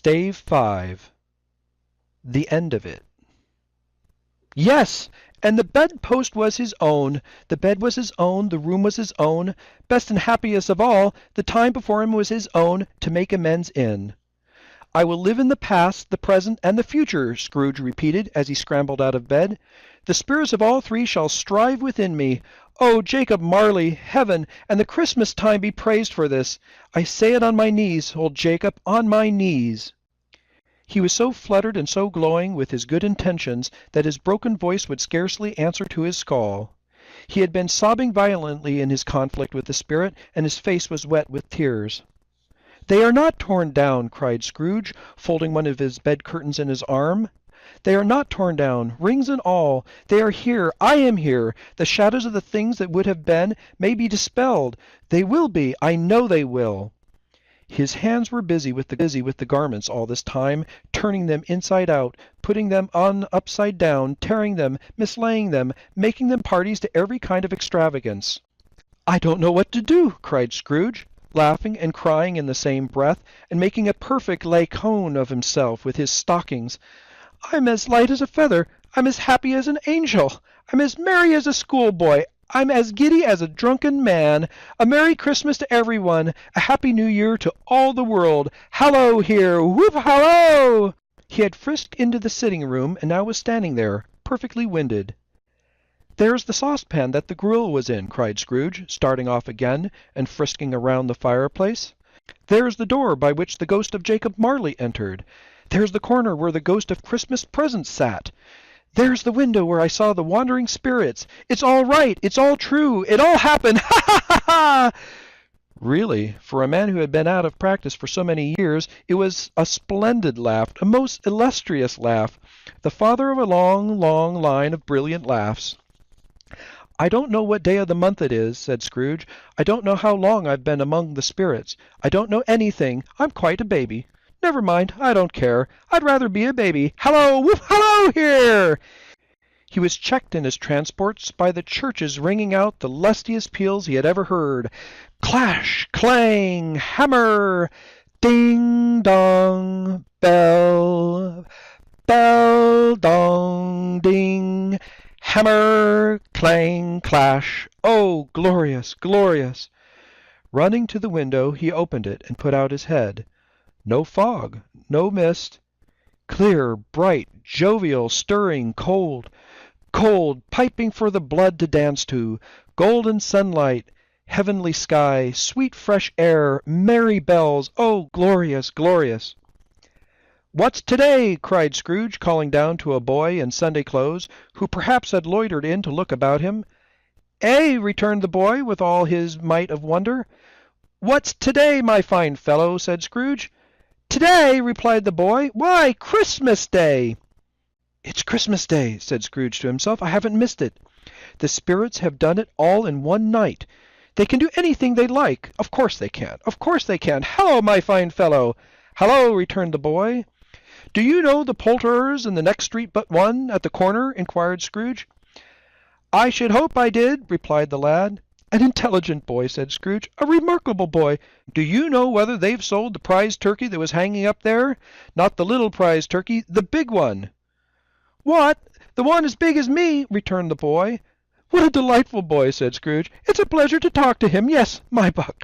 Stave 5. The end of it. Yes! And the bedpost was his own, the bed was his own, the room was his own, best and happiest of all, the time before him was his own, to make amends in. I will live in the past, the present, and the future, Scrooge repeated as he scrambled out of bed. The spirits of all three shall strive within me. Oh, Jacob Marley, heaven, and the Christmas time be praised for this. I say it on my knees, old Jacob, on my knees. He was so fluttered and so glowing with his good intentions that his broken voice would scarcely answer to his call. He had been sobbing violently in his conflict with the spirit, and his face was wet with tears. "They are not torn down," cried Scrooge, folding one of his bed curtains in his arm. "They are not torn down, rings and all. They are here. I am here. The shadows of the things that would have been may be dispelled. They will be. I know they will." His hands were busy with the garments all this time, turning them inside out, putting them on upside down, tearing them, mislaying them, making them parties to every kind of extravagance. "I don't know what to do," cried Scrooge, laughing and crying in the same breath, and making a perfect Laocoon of himself with his stockings. "I'm as light as a feather. I'm as happy as an angel. I'm as merry as a schoolboy. I'm as giddy as a drunken man. A Merry Christmas to everyone. A Happy New Year to all the world. Hallo here! Whoop hallo!" He had frisked into the sitting-room, and now was standing there, perfectly winded. "There's the saucepan that the gruel was in," cried Scrooge, starting off again, and frisking around the fireplace. "There's the door by which the ghost of Jacob Marley entered. There's the corner where the ghost of Christmas Present sat. There's the window where I saw the wandering spirits. It's all right. It's all true. It all happened. Ha ha ha ha!" Really, for a man who had been out of practice for so many years, it was a splendid laugh, a most illustrious laugh, the father of a long, long line of brilliant laughs. "I don't know what day of the month it is," said Scrooge. "I don't know how long I've been among the spirits. I don't know anything. I'm quite a baby. Never mind, I don't care. I'd rather be a baby. Hallo! Whoop! Hallo here!" He was checked in his transports by the churches ringing out the lustiest peals he had ever heard. Clash! Clang! Hammer! Ding dong! Bell! Bell dong ding! Hammer! Clang! Clash! Oh, glorious! Glorious! Running to the window, he opened it and put out his head. No fog, no mist. Clear, bright, jovial, stirring, cold. Cold, piping for the blood to dance to. Golden sunlight, heavenly sky, sweet fresh air, merry bells. Oh, glorious, glorious! "What's today?" cried Scrooge, calling down to a boy in Sunday clothes, who perhaps had loitered in to look about him. "Eh?" returned the boy, with all his might of wonder. "What's today, my fine fellow?" said Scrooge. "Today?" replied the boy. "Why, Christmas Day!" "It's Christmas Day," said Scrooge to himself. "I haven't missed it. The spirits have done it all in one night. They can do anything they like. Of course they can. Of course they can. Hallo, my fine fellow!" "Hallo!" returned the boy. "Do you know the poulterers in the next street but one, at the corner?" inquired Scrooge. "I should hope I did," replied the lad. "An intelligent boy," said Scrooge. "A remarkable boy. Do you know whether they've sold the prize turkey that was hanging up there? Not the little prize turkey, the big one." "What? The one as big as me?" returned the boy. "What a delightful boy," said Scrooge. "It's a pleasure to talk to him. Yes, my buck."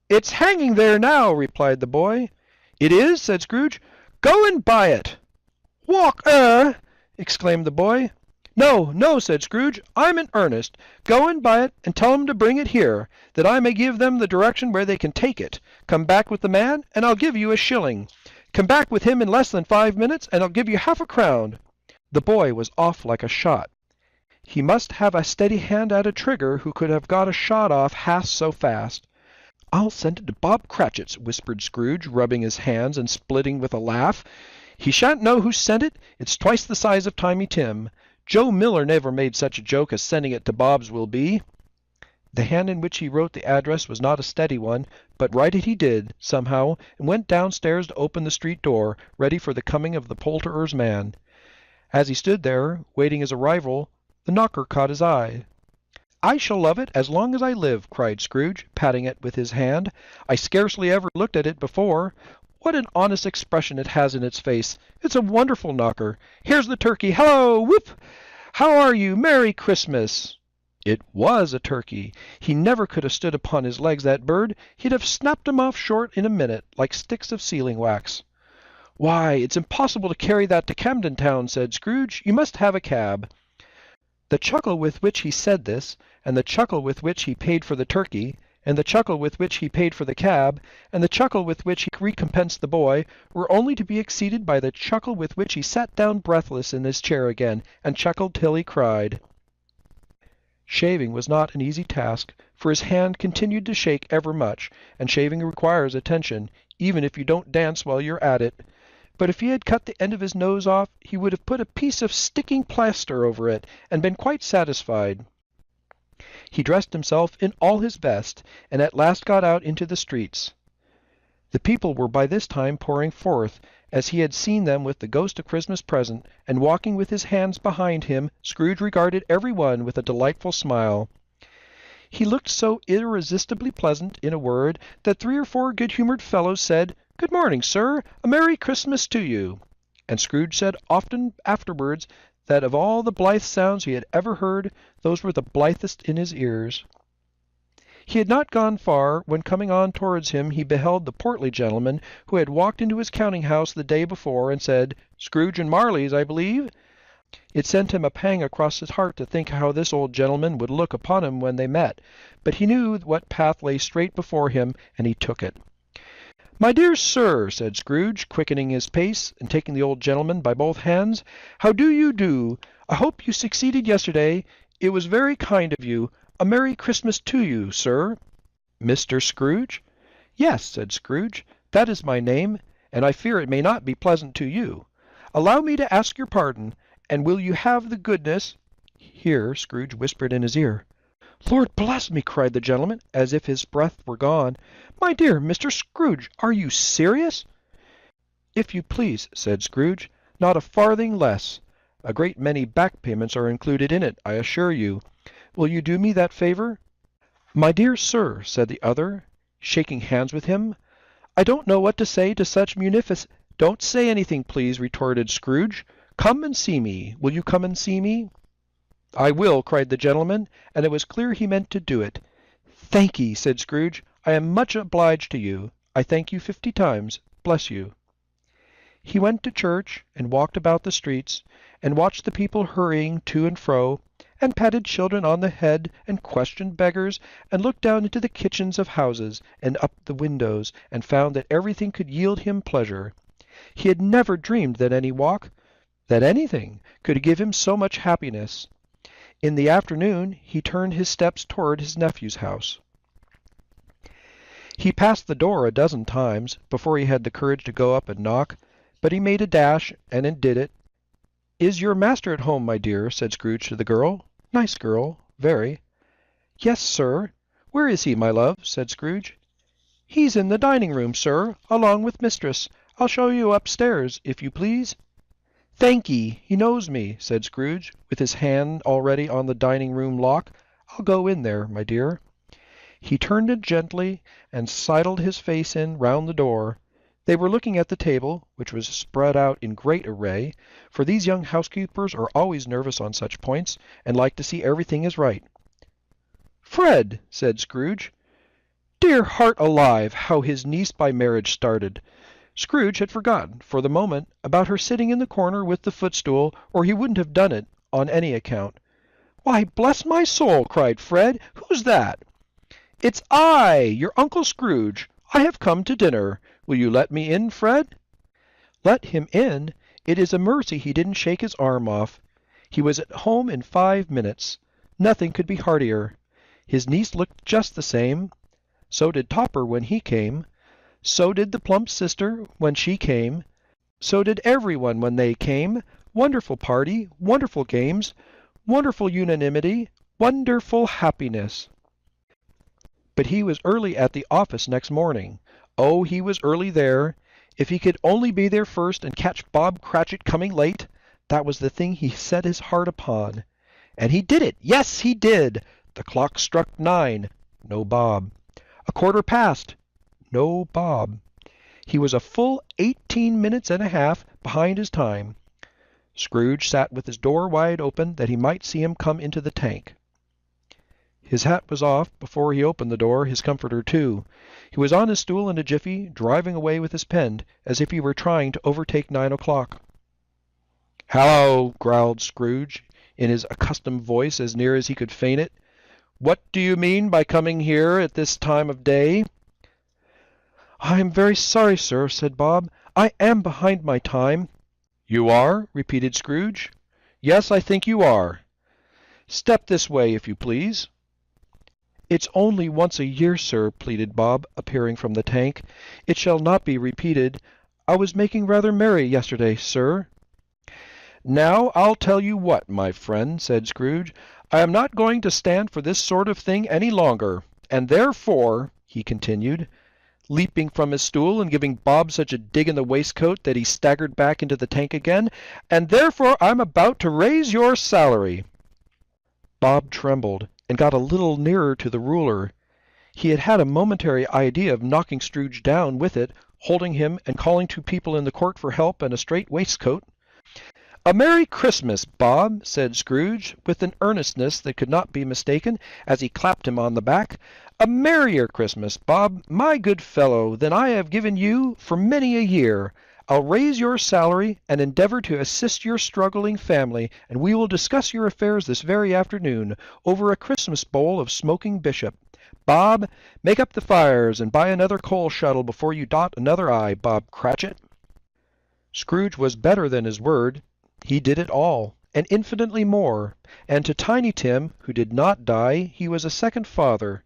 "It's hanging there now," replied the boy. "It is?" said Scrooge. "Go and buy it." "Walk, exclaimed the boy. "No, no," said Scrooge. "I'm in earnest. Go and buy it, and tell 'em to bring it here, that I may give them the direction where they can take it. Come back with the man, and I'll give you a shilling. Come back with him in less than 5 minutes, and I'll give you half a crown." The boy was off like a shot. He must have a steady hand at a trigger who could have got a shot off half so fast. "I'll send it to Bob Cratchit's," whispered Scrooge, rubbing his hands and splitting with a laugh. "He shan't know who sent it. It's twice the size of Tiny Tim. Joe Miller never made such a joke as sending it to Bob's will be." The hand in which he wrote the address was not a steady one, but write it he did, somehow, and went downstairs to open the street door, ready for the coming of the poulterer's man. As he stood there, waiting his arrival, the knocker caught his eye. "I shall love it as long as I live," cried Scrooge, patting it with his hand. "I scarcely ever looked at it before. What an honest expression it has in its face! It's a wonderful knocker. Here's the turkey. Hello! Whoop! How are you? Merry Christmas!" It was a turkey. He never could have stood upon his legs, that bird. He'd have snapped 'em off short in a minute, like sticks of sealing wax. "Why, it's impossible to carry that to Camden Town," said Scrooge. "You must have a cab." The chuckle with which he said this, and the chuckle with which he paid for the turkey, and the chuckle with which he paid for the cab, and the chuckle with which he recompensed the boy, were only to be exceeded by the chuckle with which he sat down breathless in his chair again, and chuckled till he cried. Shaving was not an easy task, for his hand continued to shake ever much, and shaving requires attention, even if you don't dance while you're at it. But if he had cut the end of his nose off, he would have put a piece of sticking plaster over it, and been quite satisfied. He dressed himself in all his best, and at last got out into the streets. The people were by this time pouring forth, as he had seen them with the ghost of Christmas present, and walking with his hands behind him, Scrooge regarded every one with a delightful smile. He looked so irresistibly pleasant, in a word, that 3 or 4 good-humoured fellows said, "Good morning, sir. A Merry Christmas to you." And Scrooge said often afterwards that of all the blithe sounds he had ever heard, those were the blithest in his ears. He had not gone far, when coming on towards him he beheld the portly gentleman who had walked into his counting-house the day before, and said, "Scrooge and Marley's, I believe?" It sent him a pang across his heart to think how this old gentleman would look upon him when they met, but he knew what path lay straight before him, and he took it. "My dear sir," said Scrooge, quickening his pace, and taking the old gentleman by both hands, "how do you do? I hope you succeeded yesterday. It was very kind of you. A Merry Christmas to you, sir." "Mr. Scrooge?" "Yes," said Scrooge, "that is my name, and I fear it may not be pleasant to you. Allow me to ask your pardon, and will you have the goodness—" Here Scrooge whispered in his ear. "Lord bless me!" cried the gentleman, as if his breath were gone. "My dear Mr. Scrooge, are you serious?" "If you please," said Scrooge, "not a farthing less. A great many back payments are included in it, I assure you. Will you do me that favour?" "My dear sir," said the other, shaking hands with him, "I don't know what to say to such "Don't say anything, please," retorted Scrooge. "Come and see me. Will you come and see me?" "I will," cried the gentleman, and it was clear he meant to do it. "Thank'ee," said Scrooge. "I am much obliged to you. I thank you 50 times. Bless you." He went to church, and walked about the streets, and watched the people hurrying to and fro, and patted children on the head, and questioned beggars, and looked down into the kitchens of houses, and up the windows, and found that everything could yield him pleasure. He had never dreamed that any walk, that anything, could give him so much happiness. In the afternoon he turned his steps toward his nephew's house. He passed the door a dozen times before he had the courage to go up and knock, but he made a dash and did it. "Is your master at home, my dear?" said Scrooge to the girl. "Nice girl, very." "Yes, sir." "Where is he, my love?" said Scrooge. "He's in the dining-room, sir, along with mistress. I'll show you upstairs, if you please." "Thank'ee, he knows me," said Scrooge, with his hand already on the dining-room lock. "I'll go in there, my dear." He turned it gently, and sidled his face in round the door. They were looking at the table, which was spread out in great array, for these young housekeepers are always nervous on such points, and like to see everything is right. "Fred!" said Scrooge. Dear heart alive, how his niece by marriage started! Scrooge had forgotten, for the moment, about her sitting in the corner with the footstool, or he wouldn't have done it on any account. "Why, bless my soul!" cried Fred. "Who's that?" "It's I, your Uncle Scrooge. I have come to dinner. Will you let me in, Fred?" Let him in? It is a mercy he didn't shake his arm off. He was at home in 5 minutes. Nothing could be heartier. His niece looked just the same. So did Topper when he came. So did the plump sister when she came. So did everyone when they came. Wonderful party, wonderful games, wonderful unanimity, wonderful happiness. But he was early at the office next morning. Oh, he was early there. If he could only be there first and catch Bob Cratchit coming late, that was the thing he set his heart upon. And he did it. Yes, he did. The clock struck 9. No Bob. A quarter past. No Bob. He was a full 18 minutes and a half behind his time. Scrooge sat with his door wide open that he might see him come into the tank. His hat was off before he opened the door, his comforter too. He was on his stool in a jiffy, driving away with his pen, as if he were trying to overtake 9 o'clock. "Hello," growled Scrooge, in his accustomed voice as near as he could feign it. "What do you mean by coming here at this time of day?" "I am very sorry, sir," said Bob. "I am behind my time." "You are?" repeated Scrooge. "Yes, I think you are. Step this way, if you please." "It's only once a year, sir," pleaded Bob, appearing from the tank. "It shall not be repeated. I was making rather merry yesterday, sir." "Now I'll tell you what, my friend," said Scrooge. "I am not going to stand for this sort of thing any longer, and therefore," he continued, leaping from his stool and giving Bob such a dig in the waistcoat that he staggered back into the tank again, "and therefore I'm about to raise your salary." Bob trembled, and got a little nearer to the ruler. He had had a momentary idea of knocking Scrooge down with it, holding him, and calling to people in the court for help and a strait waistcoat. "A Merry Christmas, Bob," said Scrooge, with an earnestness that could not be mistaken, as he clapped him on the back. "A merrier Christmas, Bob, my good fellow, than I have given you for many a year. I'll raise your salary, and endeavor to assist your struggling family, and we will discuss your affairs this very afternoon, over a Christmas bowl of smoking bishop. Bob, make up the fires, and buy another coal scuttle before you dot another I, Bob Cratchit." Scrooge was better than his word. He did it all, and infinitely more, and to Tiny Tim, who did not die, he was a second father.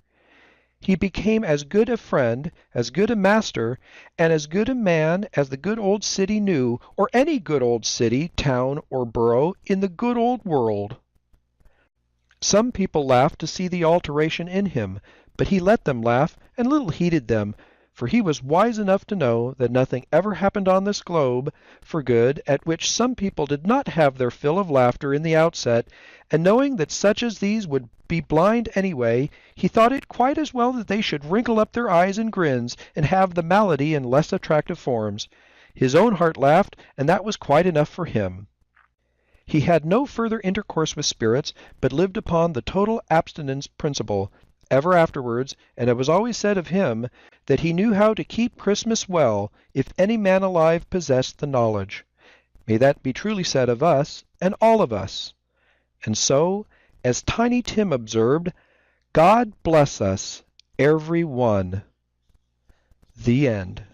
He became as good a friend, as good a master, and as good a man as the good old city knew, or any good old city, town, or borough in the good old world. Some people laughed to see the alteration in him, but he let them laugh, and little heeded them, for he was wise enough to know that nothing ever happened on this globe for good at which some people did not have their fill of laughter in the outset, and knowing that such as these would be blind anyway, he thought it quite as well that they should wrinkle up their eyes in grins and have the malady in less attractive forms. His own heart laughed, and that was quite enough for him. He had no further intercourse with spirits, but lived upon the total abstinence principle ever afterwards, and it was always said of him that he knew how to keep Christmas well, if any man alive possessed the knowledge. May that be truly said of us, and all of us. And so, as Tiny Tim observed, God bless us, every one. The end.